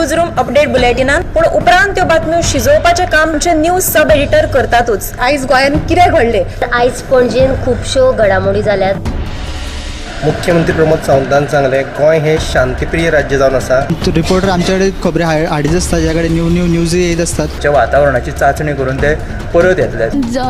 News room update बुलेटिनात पूण उपरांत त्यो बातम्यो शिजोवपाचें काम आमचे न्यूज सब एडिटर करतातूच। आयज गोंयांत कितें घडलें? आयज पणजेन खुबश्यो घडामोडी जाल्यात। मुख्यमंत्री प्रमोद सावंतान सांगले गोंय हे शांतीप्रिय राज्य जावन आसा। रिपोर्टर आमच्याकडे खबरी हाडीत आसता, ज्याकडे न्यूज येत असतात। वातावरणाची चाचणी करून ते परत येतले।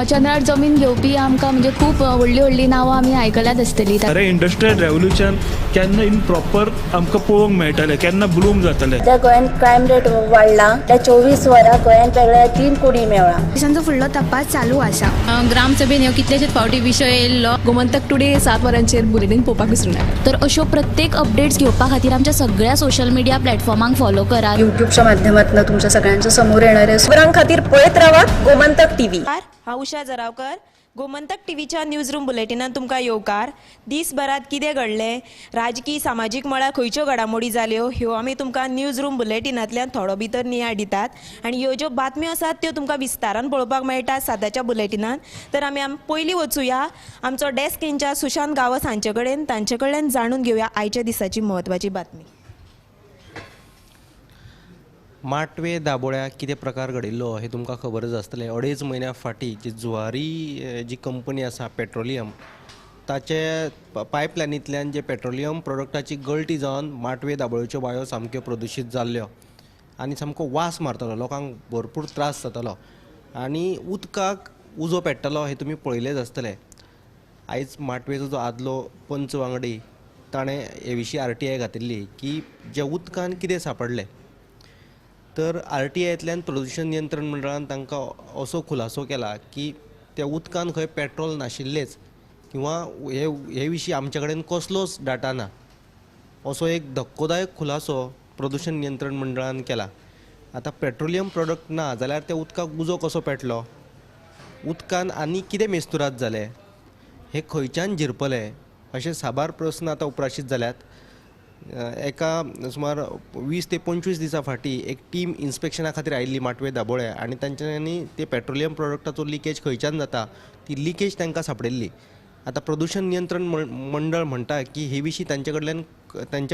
चंद्रार जमीन घेवपी आमकां म्हणजे खूब व्हडली व्हडली नांवां आमी आयकल्यात आसतली। अरे इंडस्ट्रियल रेवल्युशन केन्ना इन प्रॉपर आमकां पळोवंक मेळटलें, केन्ना ब्लूम जातलें। त्या गोंयांत क्रायम रेट वाडला। त्या 24 वरां गोंयांत वेगळ्या 3 कोडी मेळ्ळा। देशांचो फुडलो तपास चालू आसा। ग्रामसभेन ह्यो कितलेशेच फावटी विशय येयल्लो। गोमंतक टुडे 7 वरांचेर बुलेटिन पळोवपाक विसरूं नाका। तर अश्यो प्रत्येक अपडेट्स घेवपा खातीर आमच्या सगळ्या सोशल मिडिया प्लॅटफॉर्मांक फॉलो करा। युट्यूबच्या माध्यमातून तुमच्या सगळ्यांच्या समोर येणारे खबरां खातीर पळयत रावात गोमंतक टीव्ही। हांव उषा जरावकर, गोमंतक टीव्हीच्या न्यूज रूम बुलेटिनात तुमकां येवकार। दिसभरात कितें घडलें, राजकीय सामाजीक मळार खंयच्यो घडामोडी जाल्यो ह्यो आमी तुमकां न्यूज रूम बुलेटिनांतल्यान थोडो भितर नियाळ दितात। आनी ह्यो ज्यो बातम्यो आसात त्यो तुमकां विस्तारान पळोवपाक मेळटात साताच्या बुलेटिनान। तर आमी पयलीं वचुया आमचो डेस्क इंचार्ज सुशांत गावस हांचे कडेन, तांचे कडल्यान जाणून घेवया आयच्या दिसाची म्हत्वाची बातमी। माटवे दाबोळ्या कितें प्रकार घडिल्लो हे तुमकां खबरच आसतलें। 2.5 म्हयन्या फाटीं जी जुवारी जी कंपनी आसा पेट्रोलियम, ताचे पायपलायनींतल्यान जे पेट्रोलियम प्रोडक्टाची गळटी जावन माटवे दाबोळ्योच्यो बांयो सामक्यो प्रदुशीत जाल्ल्यो आनी सामको वास मारतलो, लोकांक भरपूर त्रास जातालो आनी उदकाक उजो पेट्टलो हे तुमी पळयलेच आसतले। आयज माटवेचो जो आदलो पंच वांगडी ताणें हे विशीं RTI घातिल्ली की जे उदकान कितें सांपडलें। तर RTIंतल्यान प्रदूशण नियंत्रण मंडळान तांकां असो खुलासो केला की त्या उदकान खंय पेट्रोल नाशिल्लेंच किंवा हे विशीं आमचे कडेन कसलोच डाटा ना, असो एक धक्कोदायक खुलासो प्रदूशण नियंत्रण मंडळान केला। आतां पेट्रोलियम प्रोडक्ट ना जाल्यार त्या उदकाक उजो कसो पेटलो, उदकान आनी कितें मेस्तुराद जालें, हे खंयच्यान झिरपले अशे साबार प्रस्न आतां उप्राशीत जाल्यात। एका सुमार 20 ते 25 दिसां फाटीं एक टीम इन्स्पेक्शना खातीर आयिल्ली माटवे दाबोळे आनी तांच्यांनी ते पेट्रोलियम प्रोडक्टाचो लिकेज खंयच्यान जाता ती लिकेज तांकां सांपडिल्ली। आतां प्रदूशण नियंत्रण मंडळ म्हणटा की हे विशीं तांचे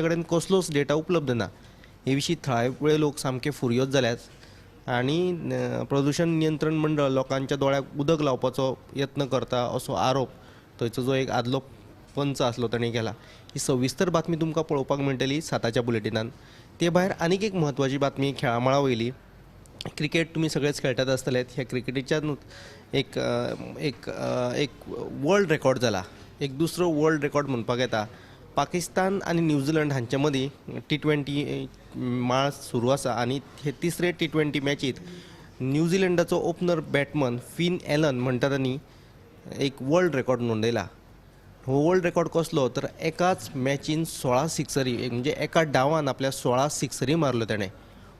कडेन कसलोच डेटा उपलब्ध ना। हे विशीं थळावे लोक सामके फुर्योज जाल्यात आनी प्रदूशण नियंत्रण मंडळ लोकांच्या दोळ्याक उदक लावपाचो यत्न करता असो आरोप थंयचो जो एक आदलो पंच आसलो ताणें केला। ही सविस्तर बातमी तुमकां पळोवपाक मेळटली साताच्या बुलेटिनान। ते भायर आनीक एक म्हत्वाची बातमी खेळामळा वयली। क्रिकेट तुमी सगळेच खेळटात आसतले। ह्या क्रिकेटीच्यान एक वर्ल्ड रेकॉर्ड जाला, एक दुसरो वर्ल्ड रेकॉर्ड म्हणपाक येता। पाकिस्तान आनी न्यूझीलंड हांचे मदीं T20 माळ सुरू आसा आनी हे तिसरे T20 मॅचीत न्यूझीलंडाचो ओपनर बॅटमन फिन एलन म्हणटा तांणी एक वर्ल्ड रेकॉर्ड नोंदयला। हो वर्ल्ड रेकॉर्ड कसलो तर एकाच मॅचीन 16 सिक्सरी, म्हणजे एका डावान आपल्या 16 सिक्सरी मारल्यो ताणें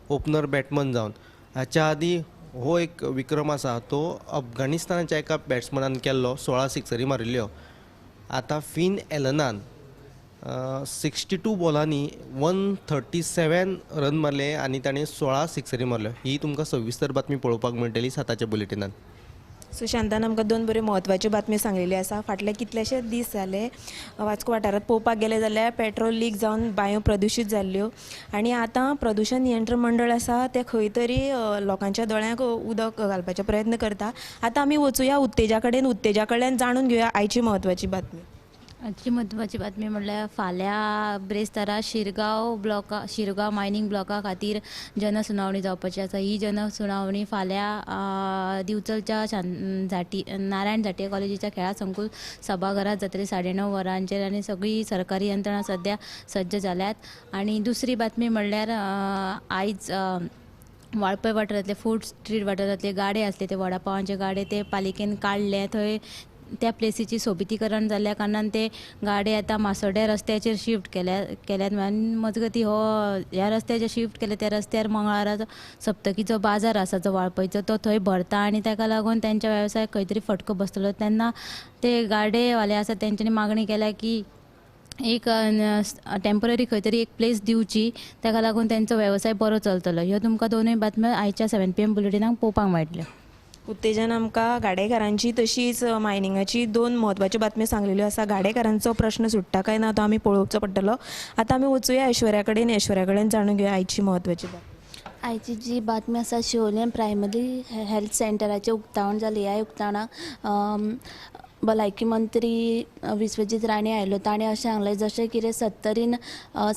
ओपनर बॅटमन जावन। हाच्या आदी हो एक विक्रम आसा तो अफगाणिस्तानाच्या एका बॅट्समॅनान केल्लो, 16 सिक्सरी मारिल्ल्यो। आतां फिन एलनान 62 बॉलांनी 137 रन मारले आनी ताणें 16 सिक्सरी मारल्यो। ही तुमकां सविस्तर बातमी पळोवपाक मेळटली साताच्या बुलेटिनान। सुशांतान आमकां 2 बऱ्यो म्हत्वाच्यो बातम्यो सांगलेल्यो आसा। फाटले कितलेशेच दीस जाले वास्को वाठारांत पळोवपाक गेले जाल्यार पेट्रोल लीक जावन बांयो प्रदुशीत जाल्ल्यो आनी आतां प्रदूशण नियंत्रण मंडळ आसा ते खंय तरी लोकांच्या दोळ्यांक उदक घालपाचे प्रयत्न करता। आतां आमी वचुया उत्तेजा कडल्यान जाणून घेवया आयची म्हत्वाची बातमी। आजची म्हत्वाची बातमी म्हणल्यार फाल्यां ब्रेस्तारा शिरगांव मायनींग ब्लॉका खातीर जनसुनावणी जावपाची आसा। ही जनसुनावणी फाल्यां दिवचलच्या नारायण झांटये कॉलेजीच्या खेळा संकूल सभाघरांत जातली 9:30 वरांचेर आनी सगळी सरकारी यंत्रणा सद्या सज्ज जाल्यात। आनी दुसरी बातमी म्हणल्यार आयज वाळपय वाठारांतले फूड स्ट्रीट वाठारांतले गाडे आसले ते वडापावांचे गाडे ते पालिकेन काडले। थंय त्या प्लेसीची सोबितीकरण जाल्ल्या कारणान ते गाडे आतां मासोड्या रस्त्याचेर शिफ्ट केल्यात आनी मजगती ह्या रस्त्याचेर शिफ्ट केले त्या रस्त्यार मंगळारा सप्तकीचो बाजार आसा जो वाळपयचो तो थंय भरता आनी ताका लागून तांच्या वेवसायाक खंय तरी फटको बसतलो। तेन्ना ते गाडेवाले आसा तेंच्यांनी मागणी केल्या की एक टेम्पररी खंय तरी एक प्लेस दिवची, ताका लागून तांचो वेवसाय बरो चलतलो। ह्यो तुमकां दोनूय बातम्यो आयच्या 7 PM बुलेटिनाक पळोवपाक मेळटल्यो। उत्तेजन आमकां गाडेकारांची तशीच मायनिंगाची 2 म्हत्वाच्यो बातम्यो सांगलेल्यो आसा। गाडेकारांचो प्रश्न सुट्टा काय ना तो आमी पळोवचो पडटलो। आतां आमी वचुया ऐश्वर्या कडेन जाणून घेवया आयची म्हत्वाची बातमी। आयची जी बातमी आसा शिवोलें प्रायमरी हेल्थ सेंटराचें उक्तावण जालें. ह्या उक्तावणाक भलायकी मंत्री विश्वजीत राणे आयलो. ताणें अशें सांगलें जशें कितें 70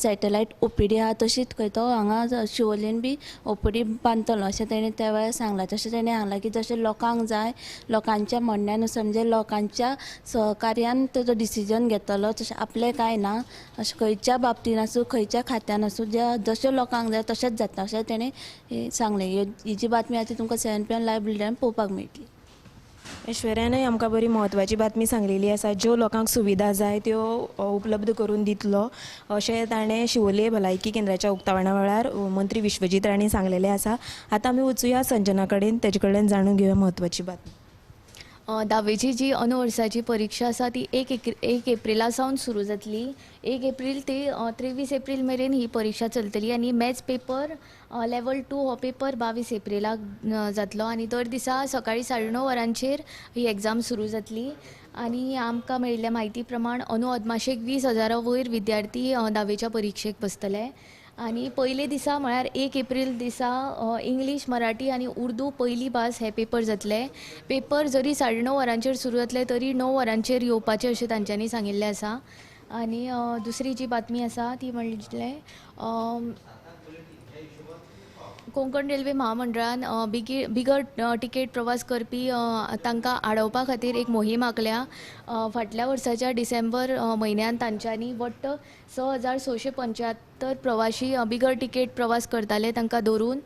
सॅटेलायट OPD आहा तशीच खंय तो हांगा शिवोलेन बी OPD बांदतलो अशें तेणें त्या वेळार सांगलां. तशें तेणें सांगलां की जशें लोकांक जाय लोकांच्या म्हणण्यानुसार म्हणजे लोकांच्या सहकार्यान तो डिसिजन घेतलो तशें आपलें कांय ना. अशें खंयच्या बाबतीन आसूं खंयच्या खात्यान आसूं जशें लोकांक जाय तशेंच जाता अशें तेणें सांगलें. ही जी बातमी आसा ती तुमकां 7 PM लायव्ह बुलेटिनान पळोवपाक मेळटली. ऐश्वर्यानय आमकां बरी म्हत्वाची बातमी सांगलेली आसा. ज्यो लोकांक सुविधा जाय त्यो उपलब्ध करून दितलो अशें ताणें शिवोले भलायकी केंद्राच्या उक्तावणा वेळार मंत्री विश्वजीत राणे सांगलेलें आसा. आतां आमी वचुया संजना कडेन, तेजे कडल्यान जाणून घेवया म्हत्वाची बातमी. 10वीची जी वर्साची परीक्षा आसा ती 1 एप्रिला सावन सुरू जातली. 1 एप्रील ते 23 एप्रील मेरेन ही परीक्षा चलतली आनी मॅथ्स पेपर लेवल 2 हो पेपर 22 एप्रिलाक जातलो आनी दर दिसा सकाळी 9:30 वरांचेर ही एग्जाम सुरू जातली. आनी आमकां मेळिल्ल्या म्हायती प्रमाण अदमाशेक 20,000 वयर विद्यार्थी 10वीच्या परीक्षेक बसतले. आनी पयले दिसा म्हळ्यार 1 एप्रील दिसा इंग्लीश, मराठी आनी उर्दू पयली भास हे पेपर जातले. पेपर जरी 9:30 वरांचेर सुरू जातले तरी 9 वरांचेर येवपाचें अशें तांच्यांनी सांगिल्लें आसा. आनी दुसरी जी बातमी आसा ती म्हणलें कोंकण रेल्वे महामंडळान बिगर टिकेट प्रवास करपी तांकां आडोवपा खातीर एक मोहीम आंखल्या. फाटल्या वर्साच्या डिसेंबर म्हयन्यान तांच्यांनी वट्ट 6,675 प्रवाशी बिगर टिकेट प्रवास करताले तांकां धरून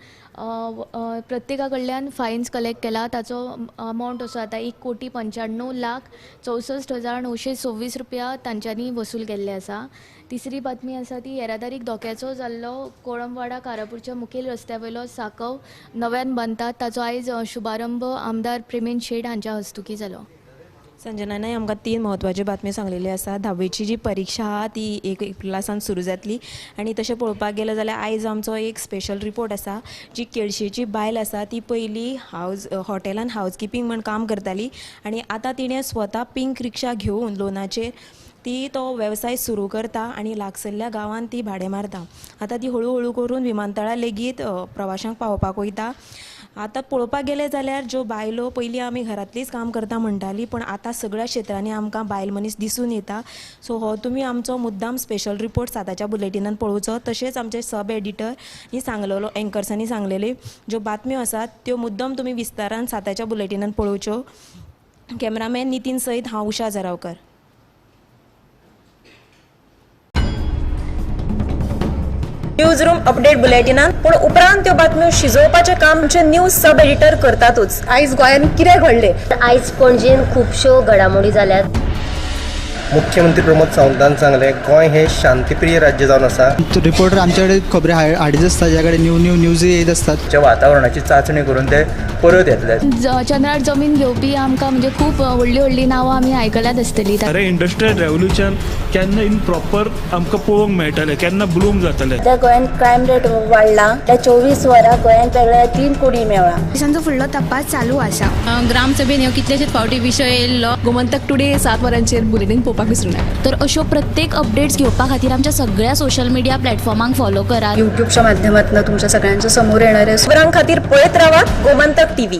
प्रत्येका कडल्यान फायन्स कलेक्ट केला. ताचो अमावंट असो आतां 1,95,64,926 रुपया तांच्यांनी वसूल केल्ले आसा. तिसरी बातमी आसा ती येरादारीक धोक्याचो जाल्लो कोळमवाडा कारापूरच्या मुखेल रस्त्या वयलो सांकव नव्यान बांदतात ताचो आयज शुभारंभ आमदार प्रेमेंद शेट हांच्या हस्तुकी जालो. संजनानय आमकां 3 म्हत्वाच्यो बातम्यो सांगलेल्यो आसा. 10वीची जी परीक्षा आहा ती 1 एप्रिला सावन सुरू जातली आनी तशें पळोवपाक गेलें जाल्यार आयज आमचो एक स्पेशल रिपोर्ट आसा. जी केळशेची बायल आसा ती पयलीं हॉटेलान हावजकिपींग म्हण काम करताली आनी आतां तिणें स्वता पिंक रिक्षा घेवन लोनाचेर ती तो वेवसाय सुरू करता आनी लागसल्ल्या गांवांत ती भाडें मारता. आतां ती हळू हळू करून विमानतळा लेगीत प्रवाशांक पावोवपाक वयता. आतां पळोवपाक गेलें जाल्यार ज्यो बायलो पयलीं आमी घरांतलीच काम करता म्हणटाली पण आतां सगळ्या क्षेत्रांनी आमकां बायल मनीस दिसून येता. सो हो तुमी आमचो मुद्दाम स्पेशल रिपोर्ट साताच्या बुलेटिनान पळोवचो. तशेंच आमचे सब एडिटरनी सांगलेलो एंकर्सांनी सांगलेले ज्यो बातम्यो आसात त्यो मुद्दम तुमी विस्तारान साताच्या बुलेटिनान पळोवच्यो. कॅमेरामॅन नितीन सयत हांव उशा जरावकर. न्यूज रूम अपडेट बुलेटिनान पूण उपरांत त्यो बातम्यो शिजोवपाचें काम आमचे न्यूज सब एडिटर करतातूच. आयज गोंयान कितें घडलें? आयज पणजेन खुबश्यो घडामोडी जाल्यात. मुख्यमंत्री प्रमोद सावंतान सांगलें गोंय हें शांतीप्रिय राज्य जावन आसा. रिपोर्टर आमचे कडेन खबरी हाडीत आसता ज्या कडेन न्यूज येत असतात. वातावरणाची चाचणी करून ते परत येतले. चंद्रार जमीन घेवपी आमकां म्हणजे खूब व्हडली नांवां आमी आयकल्यात आसतली. अरे इंडस्ट्रियल रेव्होल्युशन केन्ना इन प्रॉपर आमकां पळोवंक मेळटलें, केन्ना ब्लूम जातलें. त्या गोंयान क्रायम रेट वाडला. त्या 24 वरां गोंयान वेगळ्या 3 कोडी मेळ्ळा. देशांचो फुडलो तपास चालू आसा. ग्रामसभेन ह्यो कितलेशेच फावटी विशय येयल्लो. गोमंतक टुडे 7 वरांचेर बुलेटिन पळोवपाक विसरूं नाका. तर अश्यो प्रत्येक अपडेट्स घेवपा खातीर आमच्या सगळ्या सोशल मिडिया प्लॅटफॉर्मांक फॉलो करा. युट्यूबच्या माध्यमातून तुमच्या सगळ्यांच्या समोर येणाऱ्या खबरां खातीर पळयत रावात गोमंतक TV.